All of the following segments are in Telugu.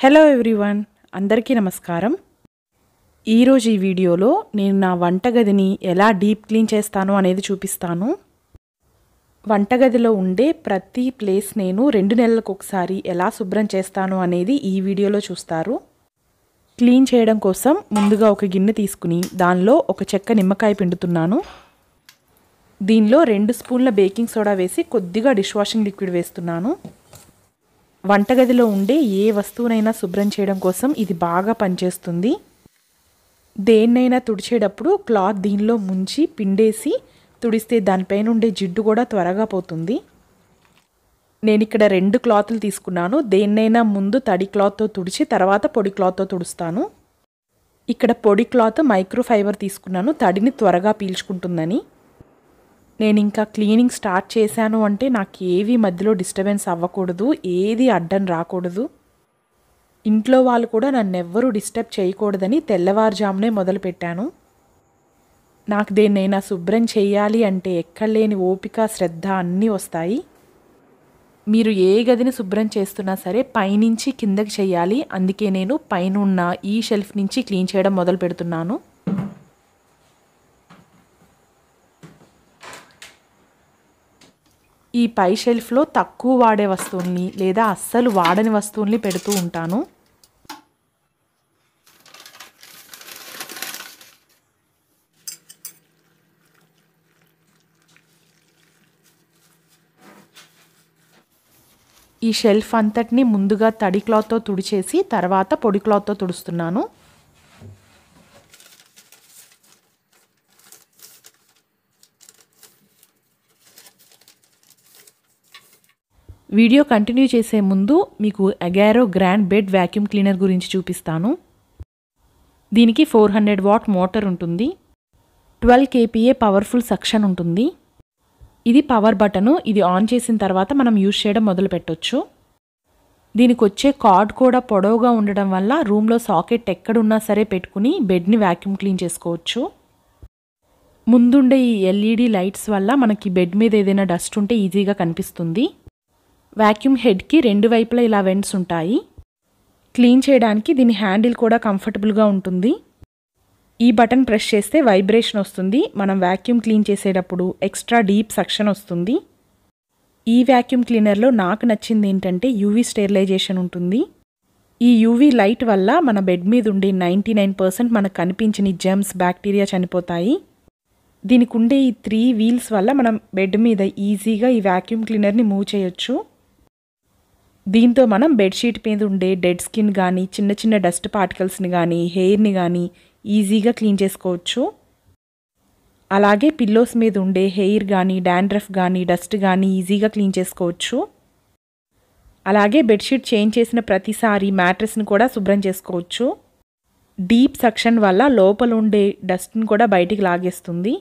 హలో ఎవ్రీవన్, అందరికీ నమస్కారం. ఈరోజు ఈ వీడియోలో నేను నా వంటగదిని ఎలా డీప్ క్లీన్ చేస్తాను అనేది చూపిస్తాను. వంటగదిలో ఉండే ప్రతి ప్లేస్ నేను 2 నెలలకు ఒకసారి ఎలా శుభ్రం చేస్తాను అనేది ఈ వీడియోలో చూస్తారు. క్లీన్ చేయడం కోసం ముందుగా ఒక గిన్నె తీసుకుని దానిలో ఒక చెక్క నిమ్మకాయ పిండుతున్నాను. దీనిలో 2 స్పూన్ల బేకింగ్ సోడా వేసి కొద్దిగా డిష్ వాషింగ్ లిక్విడ్ వేస్తున్నాను. వంటగదిలో ఉండే ఏ వస్తువునైనా శుభ్రం చేయడం కోసం ఇది బాగా పనిచేస్తుంది. దేన్నైనా తుడిచేటప్పుడు క్లాత్ దీనిలో ముంచి పిండేసి తుడిస్తే దానిపైన ఉండే జిడ్డు కూడా త్వరగా పోతుంది. నేను ఇక్కడ 2 క్లాత్లు తీసుకున్నాను. దేన్నైనా ముందు తడి క్లాత్తో తుడిచి తర్వాత పొడి క్లాత్తో తుడుస్తాను. ఇక్కడ పొడి క్లాత్ మైక్రోఫైబర్ తీసుకున్నాను, తడిని త్వరగా పీల్చుకుంటుందని. నేను ఇంకా క్లీనింగ్ స్టార్ట్ చేశాను అంటే నాకు ఏవి మధ్యలో డిస్టర్బెన్స్ అవ్వకూడదు, ఏది అడ్డం రాకూడదు. ఇంట్లో వాళ్ళు కూడా నన్నెవ్వరూ డిస్టర్బ్ చేయకూడదని తెల్లవారుజామునే మొదలుపెట్టాను. నాకు దేన్నైనా శుభ్రం చేయాలి అంటే ఎక్కడలేని ఓపిక, శ్రద్ధ అన్నీ వస్తాయి. మీరు ఏ గదిని శుభ్రం చేస్తున్నా సరే పైనుంచి కిందకి చేయాలి. అందుకే నేను పైన ఉన్న ఈ షెల్ఫ్ నుంచి క్లీన్ చేయడం మొదలు పెడుతున్నాను. ఈ పై షెల్ఫ్లో తక్కువ వాడే వస్తువుల్ని లేదా అస్సలు వాడని వస్తువుల్ని పెడుతూ ఉంటాను. ఈ షెల్ఫ్ అంతటిని ముందుగా తడి క్లాత్తో తుడిచేసి తర్వాత పొడి క్లాత్తో తుడుస్తున్నాను. వీడియో కంటిన్యూ చేసే ముందు మీకు Agaro grand bed vacuum cleaner గురించి చూపిస్తాను. దీనికి 400 వాట్ మోటార్ ఉంటుంది. 12 kPa పవర్ఫుల్ సక్షన్ ఉంటుంది. ఇది పవర్ బటను. ఇది ఆన్ చేసిన తర్వాత మనం యూజ్ చేయడం మొదలు పెట్టొచ్చు. దీనికి వచ్చే కార్డ్ కూడా పొడవుగా ఉండడం వల్ల రూమ్లో సాకెట్ ఎక్కడున్నా సరే పెట్టుకుని బెడ్ని వ్యాక్యూమ్ క్లీన్ చేసుకోవచ్చు. ముందుండే ఈ LED లైట్స్ వల్ల మనకి బెడ్ మీద ఏదైనా డస్ట్ ఉంటే ఈజీగా కనిపిస్తుంది. వ్యాక్యూమ్ హెడ్కి 2 వైపులా ఇలా వెంట్స్ ఉంటాయి. క్లీన్ చేయడానికి దీని హ్యాండిల్ కూడా కంఫర్టబుల్గా ఉంటుంది. ఈ బటన్ ప్రెస్ చేస్తే వైబ్రేషన్ వస్తుంది. మనం వ్యాక్యూమ్ క్లీన్ చేసేటప్పుడు ఎక్స్ట్రా డీప్ సక్షన్ వస్తుంది. ఈ వ్యాక్యూమ్ క్లీనర్లో నాకు నచ్చింది ఏంటంటే UV స్టెరిలైజేషన్ ఉంటుంది. ఈ UV లైట్ వల్ల మన బెడ్ మీద ఉండే 99% మనకు కనిపించని జెర్మ్స్, బ్యాక్టీరియా చనిపోతాయి. దీనికి ఉండే ఈ 3 వీల్స్ వల్ల మనం బెడ్ మీద ఈజీగా ఈ వ్యాక్యూమ్ క్లీనర్ని మూవ్ చేయొచ్చు. దీంతో మనం బెడ్షీట్ మీద ఉండే డెడ్ స్కిన్ కానీ, చిన్న చిన్న డస్ట్ పార్టికల్స్ని కానీ, హెయిర్ని కానీ ఈజీగా క్లీన్ చేసుకోవచ్చు. అలాగే పిల్లోస్ మీద ఉండే హెయిర్ కానీ, డాండ్రఫ్ కానీ, డస్ట్ కానీ ఈజీగా క్లీన్ చేసుకోవచ్చు. అలాగే బెడ్షీట్ చేంజ్ చేసిన ప్రతిసారి మ్యాట్రెస్ని కూడా శుభ్రం చేసుకోవచ్చు. డీప్ సక్షన్ వల్ల లోపల ఉండే డస్ట్ని కూడా బయటికి లాగేస్తుంది.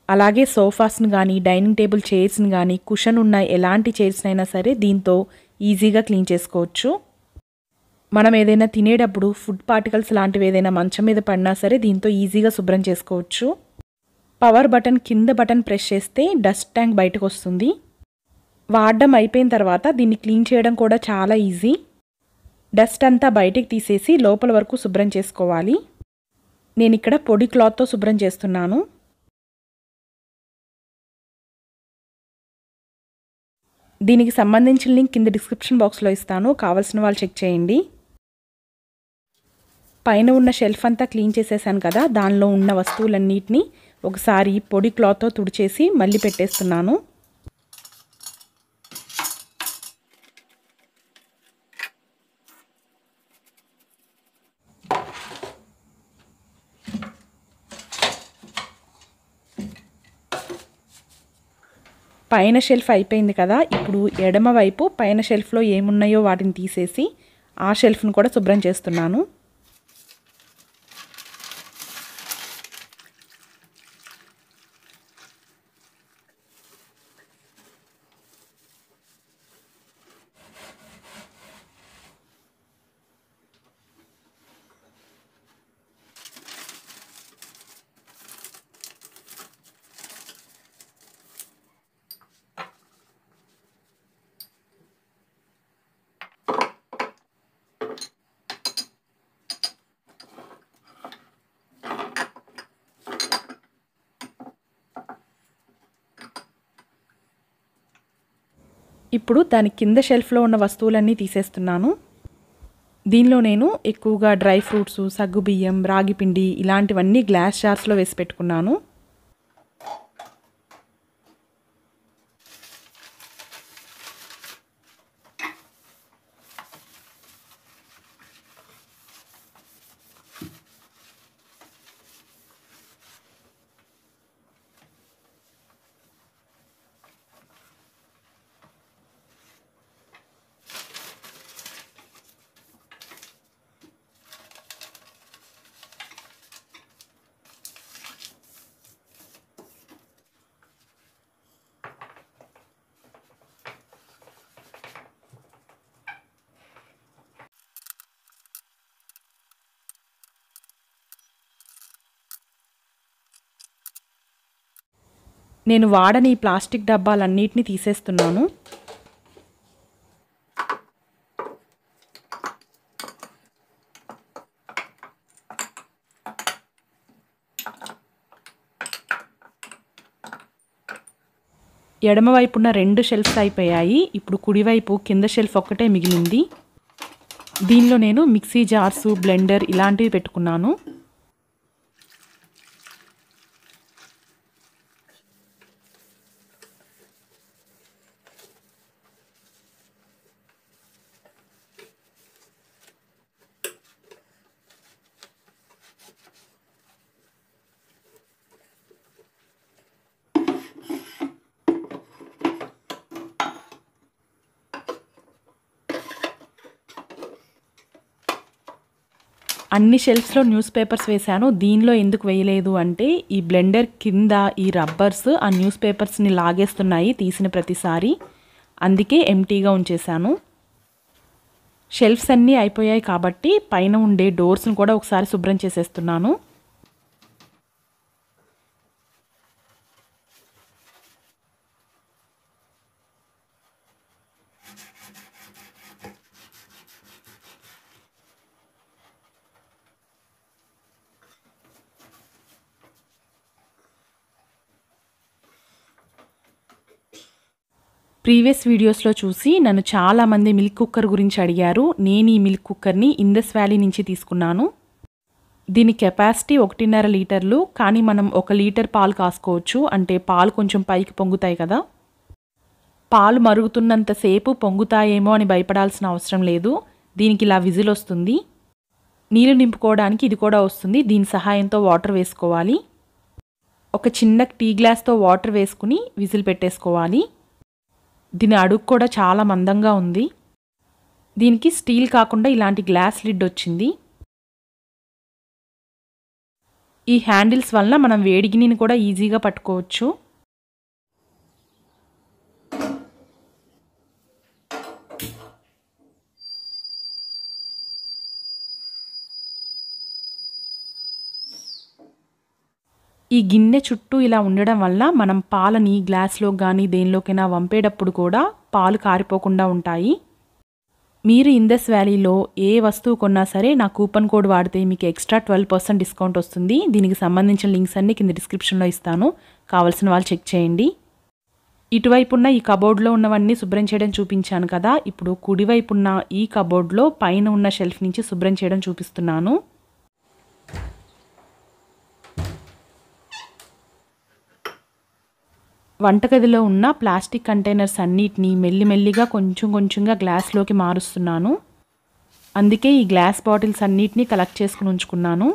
అలాగే సోఫాస్ని కానీ, డైనింగ్ టేబుల్ చైర్స్ని కానీ, కుషన్ ఉన్న ఎలాంటి చైర్స్ని అయినా సరే దీంతో ఈజీగా క్లీన్ చేసుకోవచ్చు. మనం ఏదైనా తినేటప్పుడు ఫుడ్ పార్టికల్స్ లాంటివి ఏదైనా మంచం మీద పడినా సరే దీంతో ఈజీగా శుభ్రం చేసుకోవచ్చు. పవర్ బటన్ కింద బటన్ ప్రెస్ చేస్తే డస్ట్ ట్యాంక్ బయటకు వస్తుంది. వాడడం అయిపోయిన తర్వాత దీన్ని క్లీన్ చేయడం కూడా చాలా ఈజీ. డస్ట్ అంతా బయటికి తీసేసి లోపల వరకు శుభ్రం చేసుకోవాలి. నేను ఇక్కడ పొడి క్లాత్తో శుభ్రం చేస్తున్నాను. దీనికి సంబంధించిన లింక్ కింద డిస్క్రిప్షన్ బాక్స్లో ఇస్తాను, కావాల్సిన వాళ్ళు చెక్ చేయండి. పైన ఉన్న షెల్ఫ్ అంతా క్లీన్ చేసేసాను కదా, దానిలో ఉన్న వస్తువులన్నిటినీ ఒకసారి పొడి క్లాత్తో తుడిచేసి మళ్ళీ పెట్టేస్తున్నాను. పైన షెల్ఫ్ అయిపోయింది కదా, ఇప్పుడు ఎడమ వైపు పైన షెల్ఫ్లో ఏమున్నాయో వాటిని తీసేసి ఆ షెల్ఫ్ను కూడా శుభ్రం చేస్తున్నాను. ఇప్పుడు దాని కింద షెల్ఫ్లో ఉన్న వస్తువులన్నీ తీసేస్తున్నాను. దీనిలో నేను ఎక్కువగా డ్రై ఫ్రూట్స్, సగ్గుబియ్యం, రాగి పిండి ఇలాంటివన్నీ గ్లాస్ జార్స్లో వేసి పెట్టుకున్నాను. నేను వాడని ఈ ప్లాస్టిక్ డబ్బాలన్నిటిని తీసేస్తున్నాను. ఎడమవైపున్న 2 షెల్ఫ్స్ అయిపోయాయి. ఇప్పుడు కుడివైపు కింద షెల్ఫ్ ఒక్కటే మిగిలింది. దీనిలో నేను మిక్సీ జార్సు, బ్లెండర్ ఇలాంటివి పెట్టుకున్నాను. అన్ని షెల్ఫ్స్లో న్యూస్ పేపర్స్ వేశాను. దీనిలో ఎందుకు వేయలేదు అంటే ఈ బ్లెండర్ కింద ఈ రబ్బర్స్ ఆ న్యూస్ పేపర్స్ని లాగేస్తున్నాయి తీసిన ప్రతిసారి. అందుకే ఎంటీగా ఉంచేశాను. షెల్ఫ్స్ అన్నీ అయిపోయాయి కాబట్టి పైన ఉండే డోర్స్ని కూడా ఒకసారి శుభ్రం చేసేస్తున్నాను. ప్రీవియస్ వీడియోస్లో చూసి నన్ను చాలామంది మిల్క్ కుక్కర్ గురించి అడిగారు. నేను ఈ మిల్క్ కుక్కర్ని ఇండస్ వ్యాలీ నుంచి తీసుకున్నాను. దీని కెపాసిటీ 1.5 లీటర్లు. కానీ మనం 1 లీటర్ పాలు కాసుకోవచ్చు. అంటే పాలు కొంచెం పైకి పొంగుతాయి కదా. పాలు మరుగుతున్నంతసేపు పొంగుతాయేమో అని భయపడాల్సిన అవసరం లేదు. దీనికి ఇలా విజిల్ వస్తుంది. నీళ్ళు నింపుకోవడానికి ఇది కూడా వస్తుంది. దీని సహాయంతో వాటర్ వేసుకోవాలి. ఒక చిన్న టీ గ్లాస్తో వాటర్ వేసుకుని విజిల్ పెట్టేసుకోవాలి. దీని అడుగు కూడా చాలా మందంగా ఉంది. దీనికి స్టీల్ కాకుండా ఇలాంటి గ్లాస్ లిడ్ వచ్చింది. ఈ హ్యాండిల్స్ వలన మనం వేడిగిన్నెని కూడా ఈజీగా పట్టుకోవచ్చు. ఈ గిన్నె చుట్టూ ఇలా ఉండడం వల్ల మనం పాలని గ్లాస్లో కానీ దేనిలోకైనా వంపేటప్పుడు కూడా పాలు కారిపోకుండా ఉంటాయి. మీరు ఇండస్ వ్యాలీలో ఏ వస్తువు కొన్నా సరే నా కూపన్ కోడ్ వాడితే మీకు ఎక్స్ట్రా 12% డిస్కౌంట్ వస్తుంది. దీనికి సంబంధించిన లింక్స్ అన్నీ కింద డిస్క్రిప్షన్లో ఇస్తాను. కావాల్సిన వాళ్ళు చెక్ చేయండి. ఇటువైపున్న ఈ కబోర్డ్లో ఉన్నవన్నీ శుభ్రం చేయడం చూపించాను కదా. ఇప్పుడు కుడివైపున్న ఈ కబోర్డ్లో పైన ఉన్న షెల్ఫ్ నుంచి శుభ్రం చేయడం చూపిస్తున్నాను. వంటగదిలో ఉన్న ప్లాస్టిక్ కంటైనర్స్ అన్నిటినీ మెల్లిమెల్లిగా కొంచెంగా గ్లాస్లోకి మారుస్తున్నాను. అందుకే ఈ గ్లాస్ బాటిల్స్ అన్నిటినీ కలెక్ట్ చేసుకుని ఉంచుకున్నాను.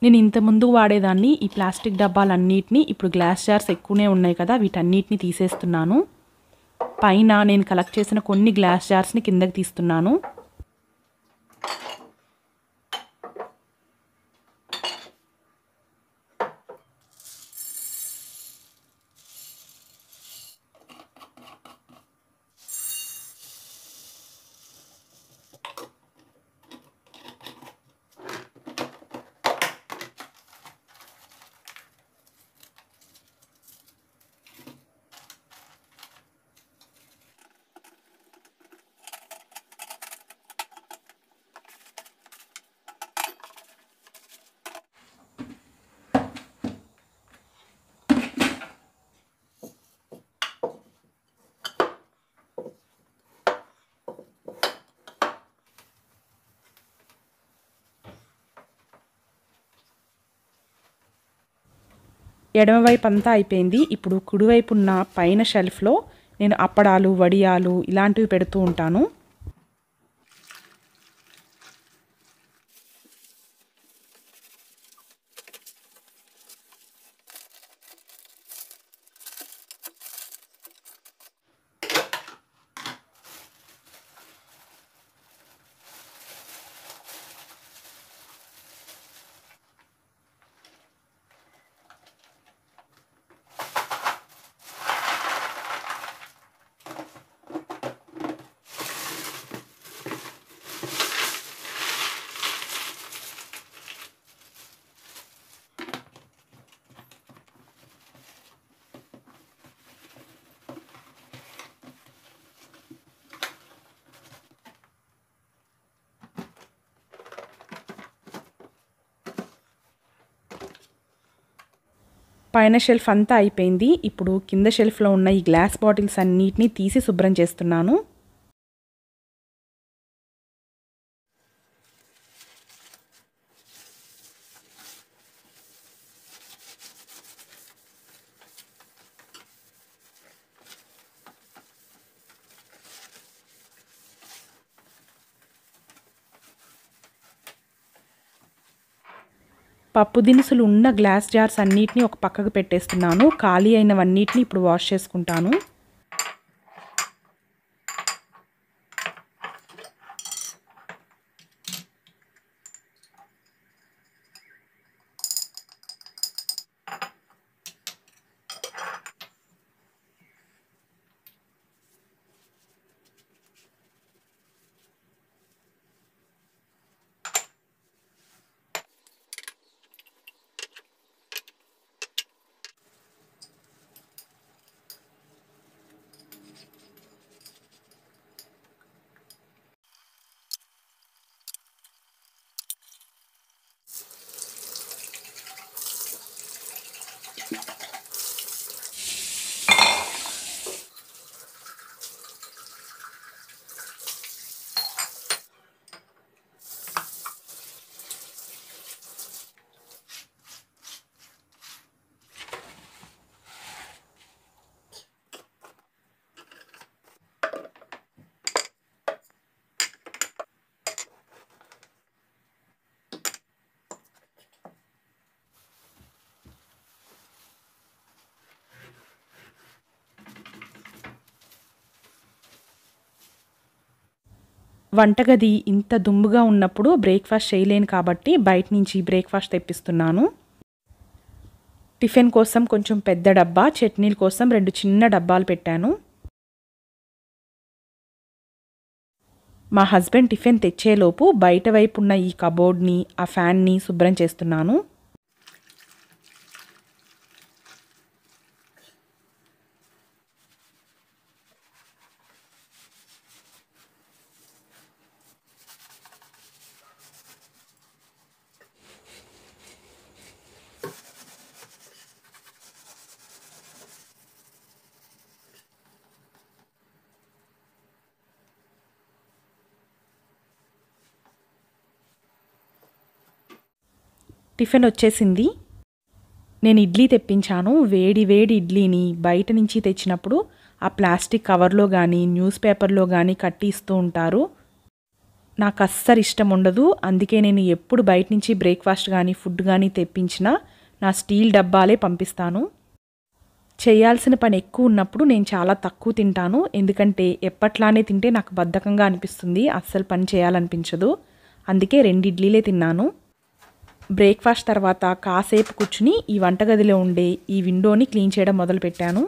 నేను ఇంతకుముందు వాడేదాన్ని ఈ ప్లాస్టిక్ డబ్బాలన్నిటిని, ఇప్పుడు గ్లాస్ జార్స్ ఎక్కువనే ఉన్నాయి కదా, వీటన్నిటిని తీసేస్తున్నాను. పైన నేను కలెక్ట్ చేసిన కొన్ని గ్లాస్ జార్స్ని కిందకి తీస్తున్నాను. ఎడమవైపు అంతా అయిపోయింది. ఇప్పుడు కుడివైపు ఉన్న పైన షెల్ఫ్లో నేను అప్పడాలు, వడియాలు ఇలాంటివి పెడుతూ ఉంటాను. పైన షెల్ఫ్ అంతా అయిపోయింది. ఇప్పుడు కింద షెల్ఫ్లో ఉన్న ఈ గ్లాస్ బాటిల్స్ అన్నిటినీ తీసి శుభ్రం చేస్తున్నాను. పప్పు దినుసులు ఉన్న గ్లాస్ జార్స్ అన్నిటిని ఒక పక్కకు పెట్టేస్తున్నాను. ఖాళీ అయినవన్నిటిని ఇప్పుడు వాష్ చేసుకుంటాను. వంటగది ఇంత దుమ్ముగా ఉన్నప్పుడు బ్రేక్ఫాస్ట్ చేయలేను కాబట్టి బయట నుంచి బ్రేక్ఫాస్ట్ తెప్పిస్తున్నాను. టిఫిన్ కోసం కొంచెం పెద్ద డబ్బా, చట్నీల కోసం 2 చిన్న డబ్బాలు పెట్టాను. మా హస్బెండ్ టిఫిన్ తెచ్చేలోపు బయట వైపు ఉన్న ఈ కబోర్డ్ని, ఆ ఫ్యాన్ని శుభ్రం చేస్తున్నాను. టిఫిన్ వచ్చేసింది. నేను ఇడ్లీ తెప్పించాను. వేడి వేడి ఇడ్లీని బయట నుంచి తెచ్చినప్పుడు ఆ ప్లాస్టిక్ కవర్లో కానీ న్యూస్ పేపర్లో కానీ కట్టి ఇస్తూ ఉంటారు. నాకు అస్సలు ఇష్టం ఉండదు. అందుకే నేను ఎప్పుడు బయట నుంచి బ్రేక్ఫాస్ట్ కానీ ఫుడ్ కానీ తెప్పించినా నా స్టీల్ డబ్బాలే పంపిస్తాను. చేయాల్సిన పని ఎక్కువ ఉన్నప్పుడు నేను చాలా తక్కువ తింటాను. ఎందుకంటే ఎప్పట్లానే తింటే నాకు బద్ధకంగా అనిపిస్తుంది, అస్సలు పని చేయాలనిపించదు. అందుకే 2 ఇడ్లీలే తిన్నాను. బ్రేక్ఫాస్ట్ తర్వాత కాసేపు కూర్చుని ఈ వంటగదిలో ఉండే ఈ విండోని క్లీన్ చేయడం మొదలుపెట్టాను.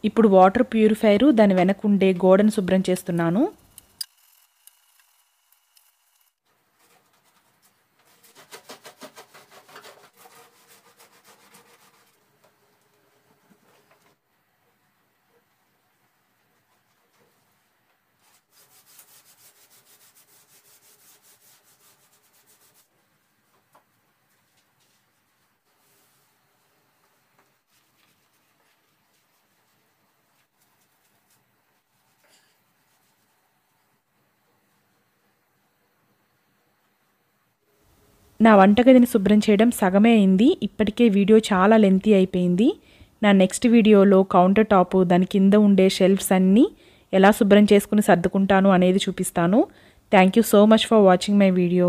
ఇప్పుడు వాటర్ ప్యూరిఫైయరు దాని వెనక ఉండే గోడను శుభ్రం చేస్తున్నాను. నా వంటగదిని శుభ్రం చేయడం సగమే అయింది. ఇప్పటికే వీడియో చాలా లెంతీ అయిపోయింది. నా నెక్స్ట్ వీడియోలో కౌంటర్ టాప్, దాని కింద ఉండే షెల్ఫ్స్ అన్నీ ఎలా శుభ్రం చేసుకుని సర్దుకుంటాను అనేది చూపిస్తాను. Thank you so much for watching my video.